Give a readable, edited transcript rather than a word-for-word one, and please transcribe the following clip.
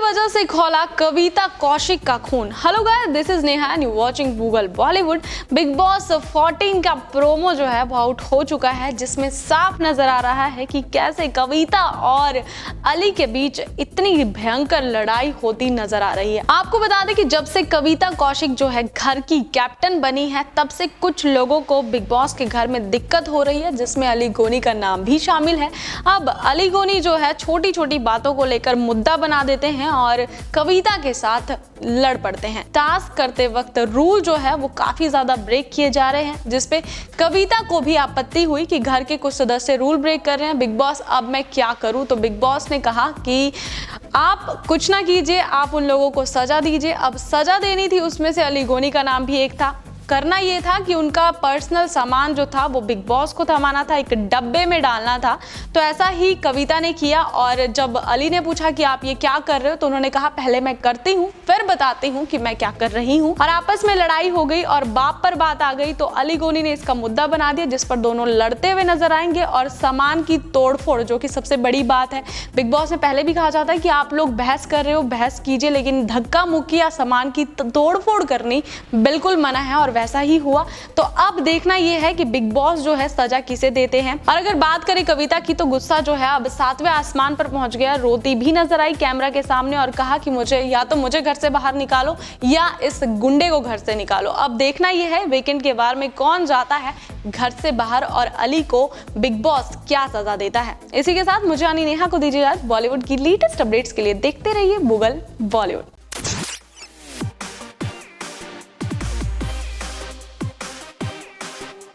वजह से खौला कविता कौशिक का खून। Hello guys, this is Neha and you watching Google Bollywood. Big boss 14 का प्रोमो जो है वो आउट हो चुका है, जिसमें साफ नजर आ रहा है कि कैसे कविता और अली के बीच इतनी भयंकर लड़ाई होती नजर आ रही है। आपको बता दें कि जब से कविता कौशिक जो है घर की कैप्टन बनी है, तब से कुछ लोगों को बिग बॉस के घर में दिक्कत हो रही है, जिसमें अली गोनी का नाम भी शामिल है। अब अली गोनी जो है छोटी छोटी बातों को लेकर मुद्दा बना देते हैं और कविता के साथ लड़ पड़ते हैं। टास्क करते वक्त रूल जो है वो काफी ज्यादा ब्रेक किए जा रहे हैं, जिसपे कविता को भी आपत्ति हुई कि घर के कुछ सदस्य रूल ब्रेक कर रहे हैं। बिग बॉस, अब मैं क्या करूं? तो बिग बॉस ने कहा कि आप कुछ ना कीजिए, आप उन लोगों को सजा दीजिए। अब सजा देनी थी, उसमें से अली गोनी का नाम भी एक था। करना ये था कि उनका पर्सनल सामान जो था वो बिग बॉस को थमाना था, एक डब्बे में डालना था। तो ऐसा ही कविता ने किया और जब अली ने पूछा कि आप ये क्या कर रहे हो, तो उन्होंने कहा पहले मैं करती हूँ फिर बताती हूँ कि मैं क्या कर रही हूँ। और आपस में लड़ाई हो गई और बाप पर बात आ गई, तो अली गोनी ने इसका मुद्दा बना दिया, जिस पर दोनों लड़ते हुए नजर आएंगे और सामान की तोड़फोड़, जो कि सबसे बड़ी बात है। बिग बॉस ने पहले भी कहा जाता है कि आप लोग बहस कर रहे हो, बहस कीजिए, लेकिन धक्का मुक्की या सामान की तोड़फोड़ करनी बिल्कुल मना है, और वैसा ही हुआ। तो अब देखना यह है कि बिग बॉस जो है सजा किसे देते हैं। और अगर बात करें कविता की, तो गुस्सा जो है अब 7वें आसमान पर पहुंच गया। रोती भी नजर आई कैमरा के सामने और कहा कि मुझे या तो मुझे घर से बाहर निकालो या इस गुंडे को घर से निकालो। अब देखना यह है वीकेंड के वार में कौन जाता है घर से बाहर और अली को बिग बॉस क्या सजा देता है। इसी के साथ मुझे यानी नेहा को दीजिए बॉलीवुड की लेटेस्ट अपडेट्स के लिए देखते रहिए गूगल बॉलीवुड।